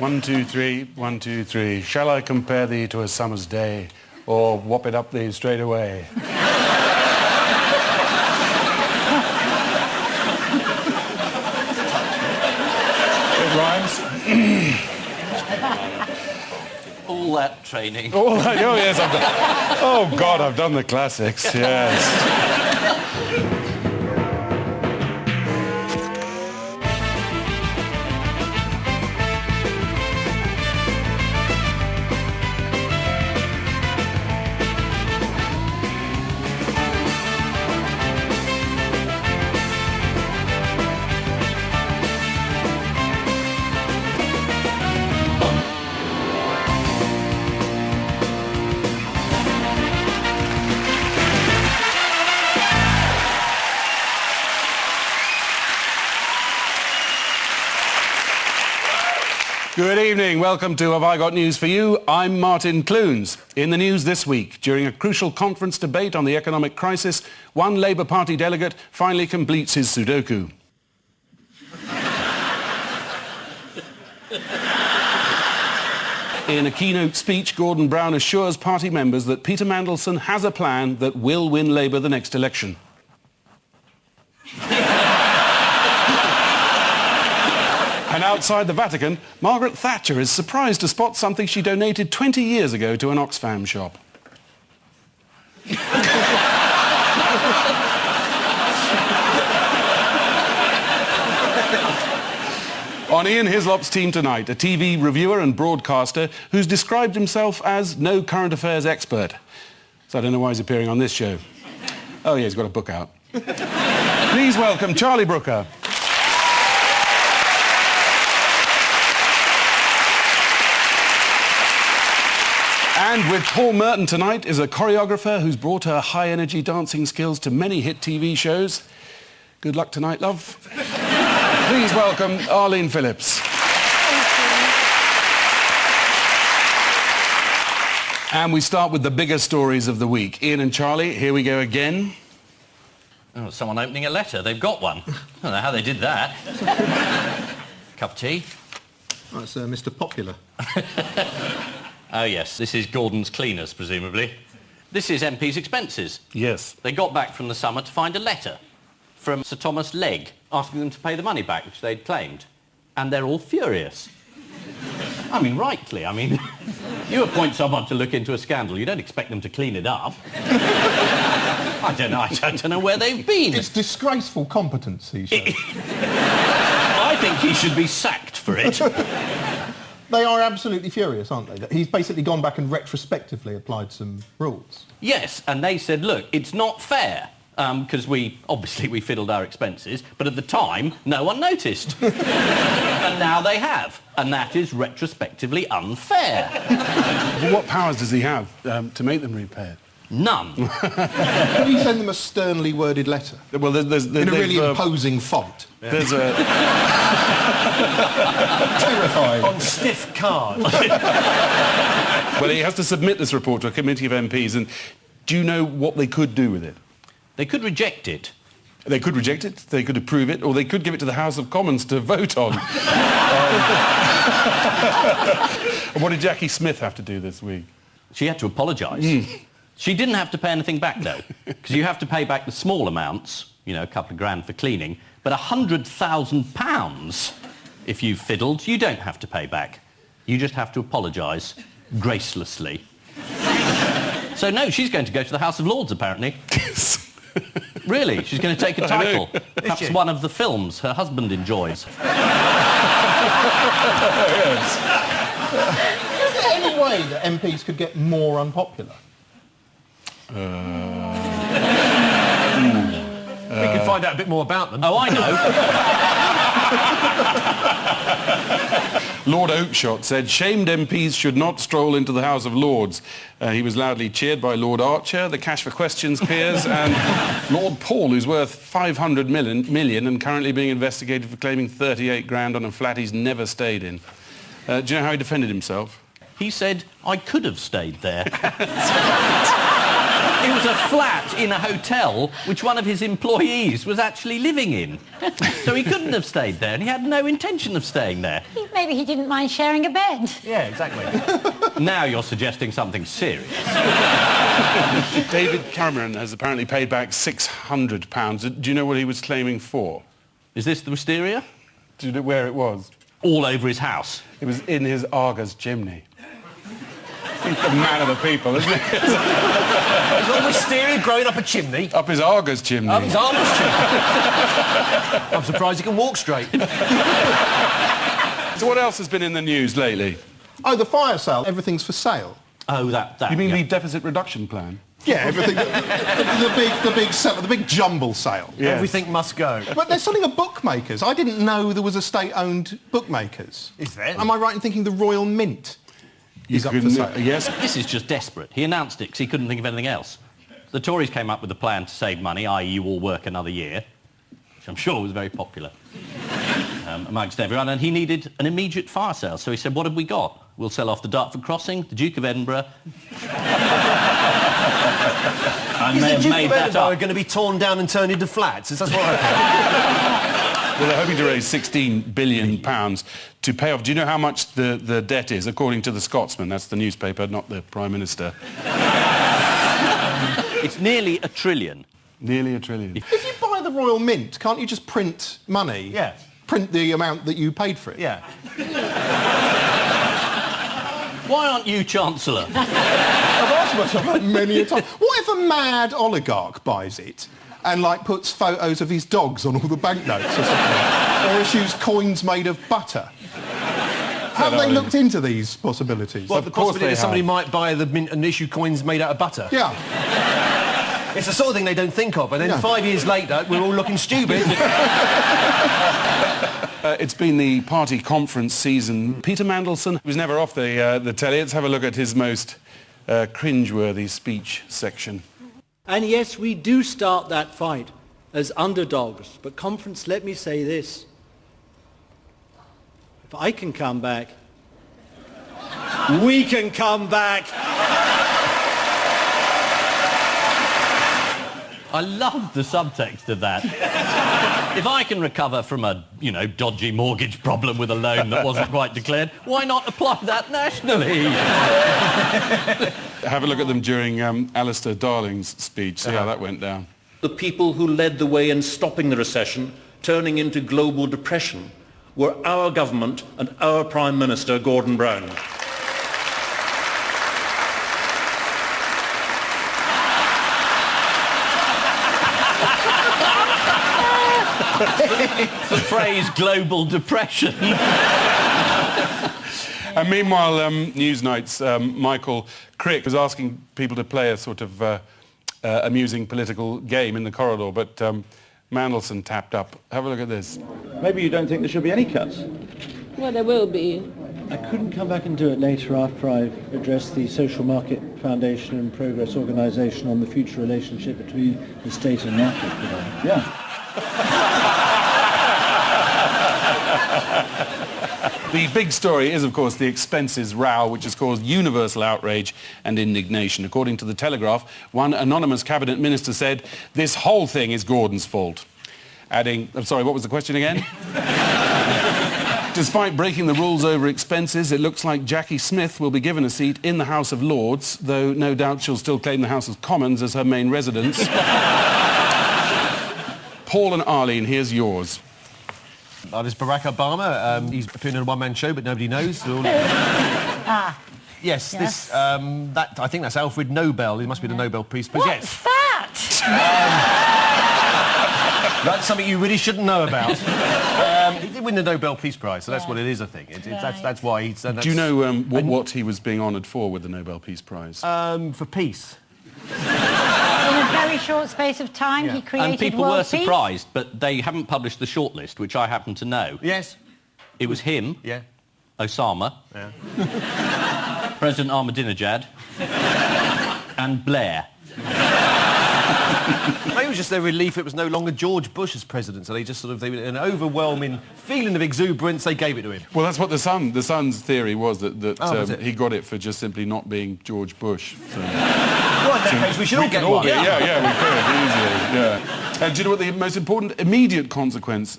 1, 2, 3, 1, 2, 3. Shall I compare thee to a summer's day, or whop it up thee straight away? It rhymes. All that training. Oh, yes, I've done... Oh, God, I've done the classics, yes. Good evening. Welcome to Have I Got News for You? I'm Martin Clunes. In the news this week, during a crucial conference debate on the economic crisis, one Labour Party delegate finally completes his Sudoku. In a keynote speech, Gordon Brown assures party members that Peter Mandelson has a plan that will win Labour the next election. And outside the Vatican, Margaret Thatcher is surprised to spot something she donated 20 years ago to an Oxfam shop. On Ian Hislop's team tonight, a TV reviewer and broadcaster who's described himself as no current affairs expert. So I don't know why he's appearing on this show. Oh yeah, he's got a book out. Please welcome Charlie Brooker. And with Paul Merton tonight is a choreographer who's brought her high-energy dancing skills to many hit TV shows. Good luck tonight, love. Please welcome Arlene Phillips. And we start with the bigger stories of the week. Ian and Charlie, here we go again. Oh, someone opening a letter. They've got one. I don't know how they did that. Cup of tea? Oh, it's Mr. Popular. Oh, yes. This is Gordon's cleaners, presumably. This is MP's expenses. Yes. They got back from the summer to find a letter from Sir Thomas Legge asking them to pay the money back which they'd claimed. And they're all furious. I mean, rightly. I mean, you appoint someone to look into a scandal, you don't expect them to clean it up. I don't know where they've been. It's disgraceful competency, sir. I think he should be sacked for it. They are absolutely furious, aren't they? He's basically gone back and retrospectively applied some rules. Yes, and they said, look, it's not fair, because we fiddled our expenses, but at the time, no one noticed. And now they have, and that is retrospectively unfair. Well, what powers does he have to make them repay it? None. Can you send them a sternly worded letter? Well, there's in a really imposing font. Yeah. There's a... Terrifying. On stiff card. Well, he has to submit this report to a committee of MPs, and do you know what they could do with it? They could reject it. They could reject it, they could approve it, or they could give it to the House of Commons to vote on. And what did Jackie Smith have to do this week? She had to apologise. She didn't have to pay anything back, though, because you have to pay back the small amounts, you know, a couple of grand for cleaning, but £100,000 if you've fiddled, you don't have to pay back. You just have to apologise gracelessly. So, no, she's going to go to the House of Lords, apparently. Really, she's going to take a title. Perhaps one of the films her husband enjoys. Yes. Is there any way that MPs could get more unpopular? We can find out a bit more about them. Oh, I know. Lord Oakeshott said shamed MPs should not stroll into the House of Lords. He was loudly cheered by Lord Archer, the Cash for Questions peers, and Lord Paul, who's worth 500 million and currently being investigated for claiming 38 grand on a flat he's never stayed in. Do you know how he defended himself? He said, I could have stayed there. It was a flat in a hotel which one of his employees was actually living in. So he couldn't have stayed there, and he had no intention of staying there. Maybe he didn't mind sharing a bed. Yeah, exactly. Now you're suggesting something serious. David Cameron has apparently paid back £600. Do you know what he was claiming for? Is this the wisteria? Do you know where it was? All over his house. It was in his Argos chimney. He's the man of the people, isn't he? He's got wisteria growing up a chimney. Up his Argos chimney. Up his arms chimney. I'm surprised he can walk straight. So what else has been in the news lately? Oh, the fire sale. Everything's for sale. Oh, that. You mean yeah. the deficit reduction plan? Yeah, everything. the big jumble sale. Yes. Everything must go. But they're selling a bookmakers. I didn't know there was a state-owned bookmakers. Is there? Am I right in thinking the Royal Mint is up for couldn't- sale? Yes. This is just desperate. He announced it because he couldn't think of anything else. The Tories came up with a plan to save money, i.e. you all work another year, which I'm sure was very popular amongst everyone, and he needed an immediate fire sale. So he said, what have we got? We'll sell off the Dartford Crossing, the Duke of Edinburgh. I may have made that up. Are going to be torn down and turned into flats? Is that what I've heard? Well, they're hoping to raise £16 billion to pay off. Do you know how much the debt is, according to the Scotsman? That's the newspaper, not the Prime Minister. It's nearly $1 trillion. Nearly £1 trillion. If you buy the Royal Mint, can't you just print money? Yeah. Print the amount that you paid for it? Yeah. Why aren't you Chancellor? I've asked myself that many a time. What if a mad oligarch buys it and, like, puts photos of his dogs on all the banknotes or something? Or issues coins made of butter? Have they looked into these possibilities? Well, the possibility that somebody might buy the mint and issue coins made out of butter. Yeah. It's the sort of thing they don't think of, and then Yeah. 5 years later, we're all looking stupid. It's been the party conference season. Peter Mandelson was never off the telly. Let's have a look at his most cringeworthy speech section. And yes, we do start that fight as underdogs. But conference, let me say this. If I can come back, we can come back. I love the subtext of that. If I can recover from a, dodgy mortgage problem with a loan that wasn't quite declared, why not apply that nationally? Have a look at them during Alistair Darling's speech. See how that went down. The people who led the way in stopping the recession, turning into global depression, were our government and our Prime Minister, Gordon Brown. The phrase global depression. And meanwhile, Newsnight's Michael Crick was asking people to play a sort of amusing political game in the corridor, but Mandelson tapped up. Have a look at this. Maybe you don't think there should be any cuts? Well, there will be. I couldn't come back and do it later after I've addressed the Social Market Foundation and Progress Organisation on the future relationship between the state and market. Yeah. The big story is, of course, the expenses row, which has caused universal outrage and indignation. According to The Telegraph, one anonymous cabinet minister said, "This whole thing is Gordon's fault." Adding, I'm sorry, what was the question again? Despite breaking the rules over expenses, it looks like Jackie Smith will be given a seat in the House of Lords, though no doubt she'll still claim the House of Commons as her main residence. Paul and Arlene, here's yours. There's Barack Obama. He's appearing in a one-man show, but nobody knows. Yes, this. That I think that's Alfred Nobel. He must be the Nobel Peace Prize. What's Yes, that? that's something you really shouldn't know about. He did win the Nobel Peace Prize, so that's what it is. I think that's why he's. Do you know what he was being honoured for with the Nobel Peace Prize? For peace. In a very short space of time, he created And people world were peace. surprised, but they haven't published the shortlist, which I happen to know. Yes. It was him, Yeah. Osama, Yeah. President Ahmadinejad, and Blair. Maybe it was just their relief it was no longer George Bush as president, so they were an overwhelming feeling of exuberance, they gave it to him. Well, that's what the Sun's theory was, that was it? he got it for just simply not being George Bush. So. Well, in that case, we should all get one. Yeah, we could, easily, yeah. And do you know what the most important immediate consequence